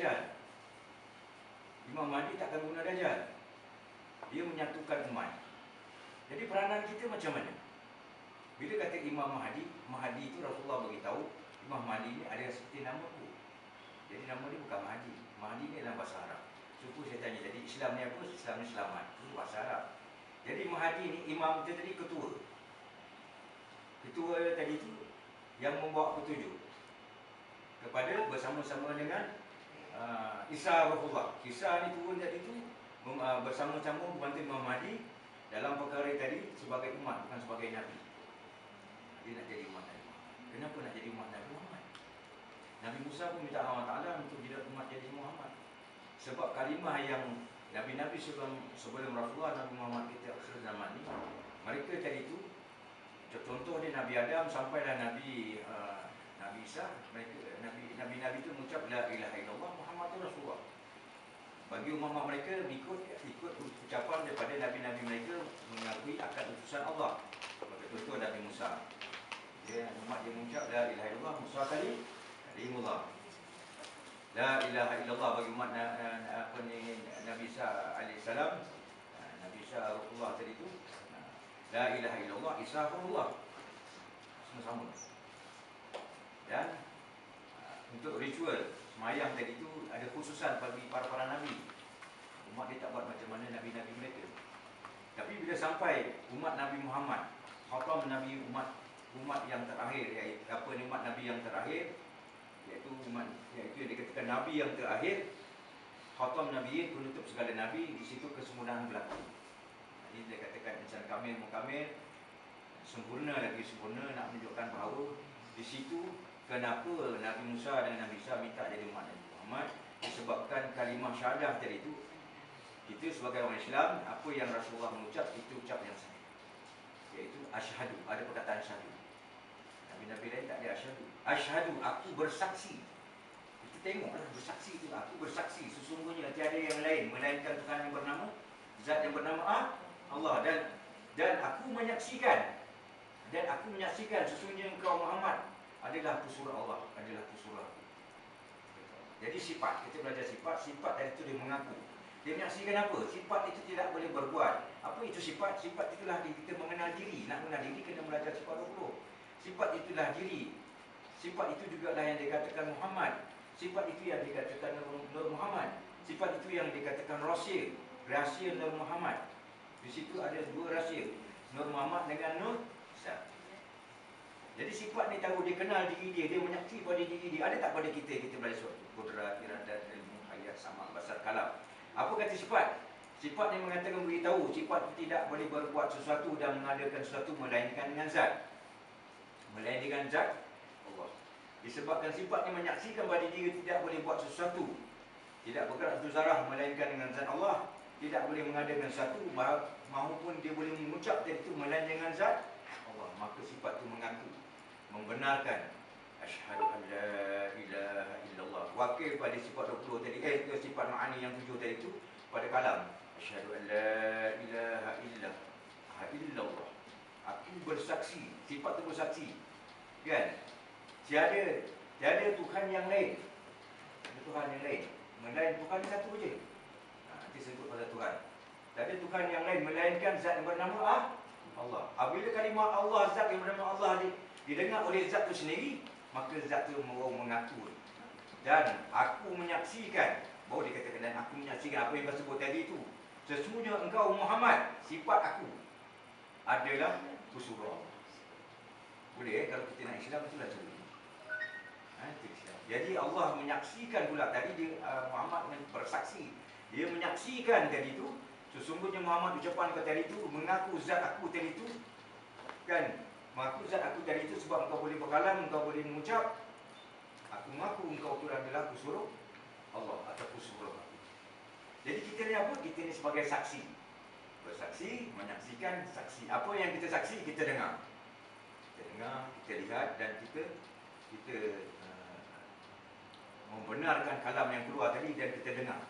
Dajjal. Imam Mahdi tak akan guna Dajjal. Dia menyatukan umat. Jadi peranan kita macam mana? Bila kata Imam Mahdi, Mahdi itu Rasulullah beritahu, Imam Mahdi ini ada seperti nama tu. Jadi nama dia bukan Mahdi. Mahdi ni dalam bahasa Arab. Cuba saya tanya, jadi Islam ni apa? Islam ni selamat. Itu bahasa Arab. Jadi Mahdi ni, imam kita tadi ketua. Ketua tadi tu yang membawa petunjuk kepada bersama-sama dengan Isa Rasulullah. Isa ni turun tadi tu bersama-sama membantu Imam Mahdi dalam perkara tadi sebagai umat, bukan sebagai Nabi. Dia nak jadi umat Nabi Muhammad. Kenapa nak jadi umat Nabi Muhammad? Nabi Musa pun minta Allah Ta'ala untuk jadi umat jadi Muhammad. Sebab kalimah yang Nabi-Nabi sebelum Rasulullah, Nabi Muhammad kita akhir zaman ni, mereka tadi tu, contoh dia Nabi Adam sampailah Nabi Isa, mereka Nabi-Nabi itu mengucap la ilaha illallah Muhammadur Rasulullah. Bagi umat mereka ikut ucapan daripada Nabi-Nabi mereka mengakui akan utusan Allah. Sebagai contoh Nabi Musa, dia umat dia mengucap la ilaha illallah, Musa kalimullah. La ilaha illallah bagi umat Nabi Isa alaihissalam, Nabi Isa Rasulullah tadi itu, la ilaha illallah Isa Rasulullah, sama-sama. Dan untuk ritual semayang tadi itu ada khususan bagi para nabi. Umat dia tak buat macam mana nabi-nabi mereka. Tapi bila sampai umat Nabi Muhammad, khatam Nabi umat yang terakhir, iaitu umat Nabi yang terakhir, iaitu yang dikatakan Nabi yang terakhir, khatam Nabiyin, penutup segala Nabi, di situ kesempurnaan berlaku. Jadi dia katakan insan kamil mukamil, sempurna lagi sempurna, nak menunjukkan bahawa di situ kenapa Nabi Musa dan Nabi Isa minta jadi umat Nabi Muhammad, disebabkan kalimah syahadah tadi itu, kita sebagai orang Islam, apa yang Rasulullah mengucap itu ucap yang sahih, iaitu asyhadu, ada perkataan syahadu. Nabi-Nabi lain tak ada asyhadu. Asyhadu, aku bersaksi. Kita tengoklah bersaksi itu, aku bersaksi sesungguhnya tiada yang lain melainkan Tuhan yang bernama, Zat yang bernama Allah, dan aku menyaksikan sesungguhnya engkau Muhammad adalah pesuruh Allah, adalah pesuruh aku. Jadi sifat, kita belajar sifat tadi itu dia mengaku. Dia menyaksikan apa? Sifat itu tidak boleh berbuat. Apa itu sifat? Sifat itulah kita mengenal diri. Nak mengenal diri kena belajar sifat 20. Sifat itulah diri. Sifat itu juga lah yang dikatakan Muhammad. Sifat itu yang dikatakan Nur Muhammad. Sifat itu yang dikatakan rahsia Nur Muhammad. Di situ ada dua rahsia, Nur Muhammad dengan Nur Isa. Jadi sifat ni tahu, dia kenal diri dia, dia menyaksi pada diri dia. Ada tak pada kita belajar suatu kudrat, iradat, ilmu, hayat, sama, basar, kalam. Apa kata sifat? Sifat ni mengatakan beritahu, sifat itu tidak boleh berbuat sesuatu dan mengadakan sesuatu melainkan dengan zat. Melainkan zat Allah. Disebabkan sifat ni menyaksikan pada diri tidak boleh buat sesuatu, tidak bergerak satu zarah melainkan dengan zat Allah, tidak boleh mengadakan satu maupun dia boleh mengucap tadi itu melainkan dengan zat Allah. Maka sifat itu mengaku, membenarkan asyhadu an la ilaha illallah. Wakil pada sifat 20 tadi, sifat ma'ani yang 7 tadi itu pada kalam, asyhadu an la ilaha illallah. Aku bersaksi, sifat itu bersaksi, kan? Tiada Tuhan yang lain. Ada Tuhan yang lain, melainkan Tuhan yang satu saja. Nanti sebut pada Tuhan. Tiada Tuhan yang lain melainkan zat yang bernama Allah. Apabila kalimah Allah, zat yang bernama Allah didengar oleh zat itu sendiri, maka zat itu mengaku. Dan aku menyaksikan, baru dikatakan dan aku menyaksikan apa yang kau sebut tadi itu, sesungguhnya engkau Muhammad, sifat aku adalah pesuruh Allah. Boleh kalau kita nak Islam itulah cara. Jadi Allah menyaksikan pula tadi dia, Muhammad bersaksi. Dia menyaksikan tadi itu, sesungguhnya Muhammad ucapan kau tadi itu mengaku zat aku tadi itu, kan? Mengaku zat aku tadi itu sebab engkau boleh berkalam, engkau boleh mengucap. Aku mengaku engkau itu adalah pesuruh Allah atau pesuruh aku. Jadi kita ni apa? Kita ni sebagai saksi. Bersaksi, menyaksikan, saksi. Apa yang kita saksi, kita dengar. Kita dengar, kita lihat dan kita membenarkan kalam yang keluar tadi dan kita dengar.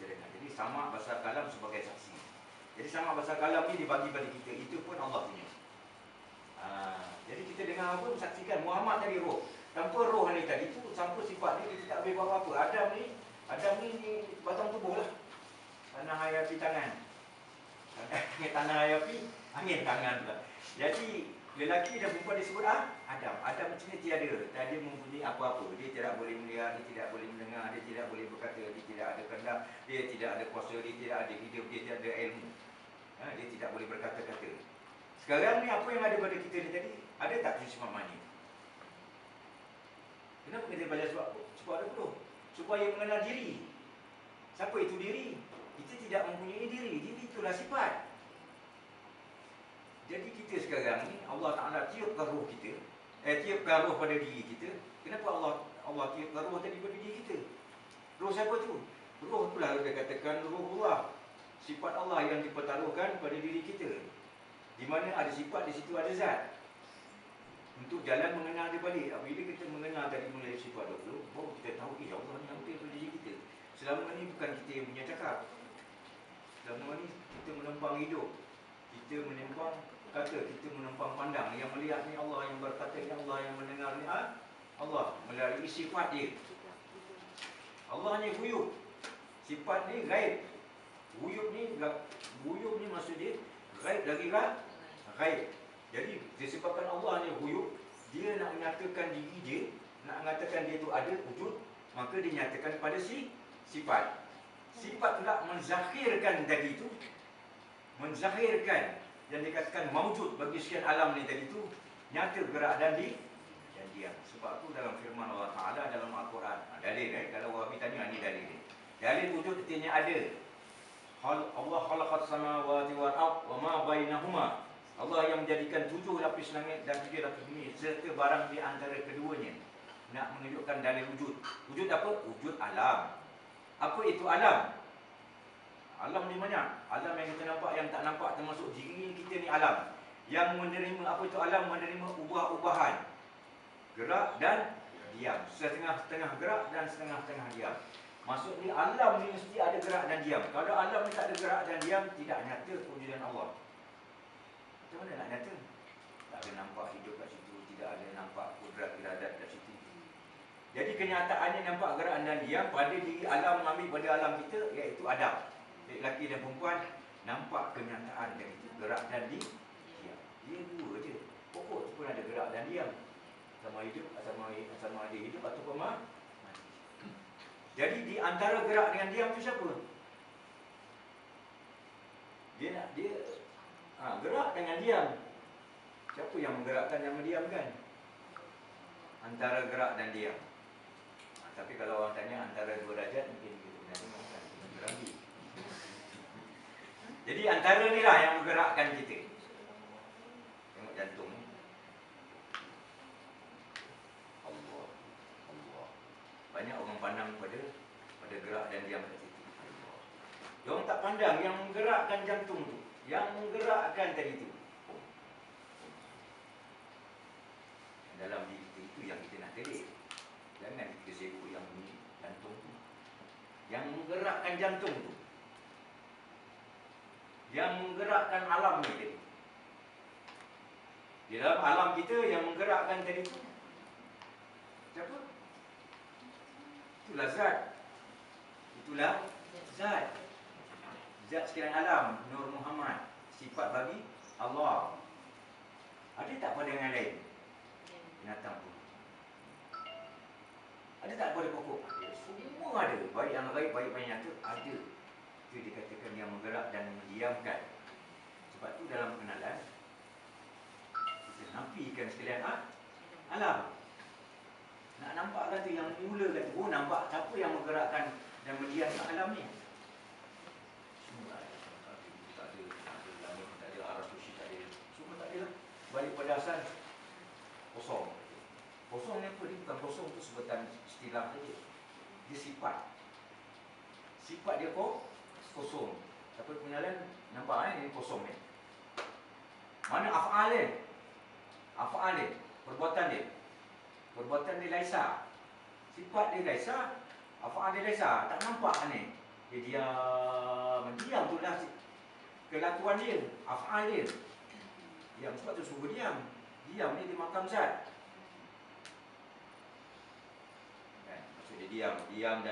Jadi sama bahasa kalam sebagai saksi. Jadi sama bahasa kalam ni dibagi pada kita, itu pun Allah punya. Jadi kita dengar apa? Saksikan Muhammad tadi roh. Tanpa roh ni tadi tu, tanpa sifat ni, kita tak boleh buat apa-apa. Adam ni batang tubuh lah. Tanah, air, api, tangan. Tanah, air, api, angin, tangan pula. Jadi, lelaki dan perempuan disebut Adam. Adam macam ni tiada. Dan dia mempunyai apa-apa. Dia tidak boleh melihat, dia tidak boleh mendengar, dia tidak boleh berkata, dia tidak ada kehendak, dia tidak ada kuasa, dia tidak ada hidup, dia tidak ada ilmu. Dia tidak boleh berkata-kata. Sekarang ni apa yang ada pada kita ni tadi? Ada tak sifat mani? Kenapa kita baca sebab ada perlu? Supaya mengenal diri. Siapa itu diri? Kita tidak mempunyai diri. Diri itulah sifat. Jadi kita sekarang ni Allah Ta'ala tiupkan roh kita, tiupkan roh pada diri kita. Kenapa Allah tiupkan roh tadi pada diri kita? Roh siapa tu? Roh itulah dia katakan roh Allah. Sifat Allah yang dipertaruhkan pada diri kita. Di mana ada sifat, di situ ada zat. Untuk jalan mengenal dia balik. Bila kita mengenal tadi mulai sifat 20, baru kita tahu, ya Allah ni hampir pada diri kita. Selama ni bukan kita yang punya cakap. Selama ni kita menempang hidup. Kita menempang kata, kita menempang pandang. Yang melihat ni Allah, yang berkata ni Allah, yang mendengar ni Allah. Melalui sifat dia. Allah ni guyub. Sifat ni gaib. Guyub ni maksud dia gaib lagi gaib. Jadi disebabkan Allah ni guyub, dia nak menyatakan diri dia, nak mengatakan dia tu ada wujud, maka dia nyatakan pada sifat. Sifat pula menzakhirkan tadi tu, menzahirkan yang dikatakan maujud bagi sekian alam ni tadi tu, nyata gerak dan diam. Sebab tu dalam firman Allah Ta'ala dalam Al-Quran, dalil kalau Wahabi tanya, ni dalil dia. Dalil wujud artinya ada. Allah khalaqas samawati wal ard wa ma bainahuma. Allah yang menjadikan 7 lapis langit dan 7 lapis bumi serta barang di antara keduanya. Nak menunjukkan dalil wujud. Wujud apa? Wujud alam. Apa itu alam? Alam ni banyak. Alam yang kita nampak, yang tak nampak, termasuk diri kita ni alam. Yang menerima, apa itu alam? Menerima ubah-ubahan. Gerak dan diam. Setengah-setengah gerak dan setengah-setengah diam. Maksud ni alam ni mesti ada gerak dan diam. Kalau alam ni tak ada gerak dan diam, tidak nyata kewujudan Allah. Macam mana nak nyata? Tak ada nampak hidup kat situ, tidak ada nampak kudrat iradat kat situ. Jadi kenyataannya nampak gerak dan diam pada diri alam, ambil pada alam kita, iaitu Adam. Lelaki dan perempuan, nampak kenyataan dari itu, gerak dan diam. Dia dua je. Pokok tu pun ada gerak dan diam. Sama hidup, sama ada hidup ataupun mati. Jadi di antara gerak dengan diam tu siapa? Dia gerak dengan diam. Siapa yang menggerakkan dan mendiamkan? Antara gerak dan diam. Tapi kalau orang tanya antara 2 darjat, mungkin kita nanti berani. Jadi antara ni lah yang menggerakkan kita. Tengok jantung ni. Allah. Banyak orang pandang pada gerak dan diam kat situ. Dia orang tak pandang yang menggerakkan jantung tu, yang menggerakkan tadi tu. Dalam diri kita itu yang kita nak telik. Jangan kita sibuk yang bunyi jantung tu. Yang menggerakkan jantung tu, yang menggerakkan alam ni tadi. Di dalam alam kita yang menggerakkan tadi tu siapa? Itulah zat. Itulah zat. Zat sekalian alam, Nur Muhammad. Sifat bagi Allah. Ada tak pada yang lain? Binatang pun. Ada tak pada pokok? Semua ada. Baik yang gaib, baik yang nyata, ada. Itu dikatakan yang menggerak dan mendiamkan. Sebab tu dalam pengenalan, kita nafikan sekalian alam. Nak nampak kata yang mula kata, oh nampak siapa yang menggerakkan dan mendiamkan alam ni? Semua tak ada langit, tak ada arah kursi, tak ada. Semua tak ada lah. Balik pada asal, kosong. Kosong ni apa? Dia bukan kosong tu sebutan istilah saja. Dia sifat. Sifat dia kosong. Tapi pengenalan nampak ini kosong ni. Mana af'al dia? Af'al dia, perbuatan dia. Perbuatan dia laisa. Sifat dia laisa, af'al dia laisa. Tak nampak ni. Dia diam tu lah kelakuan dia, af'al dia. Diam sebab tu suruh diam. Diam ni dia makam zat. diam dalam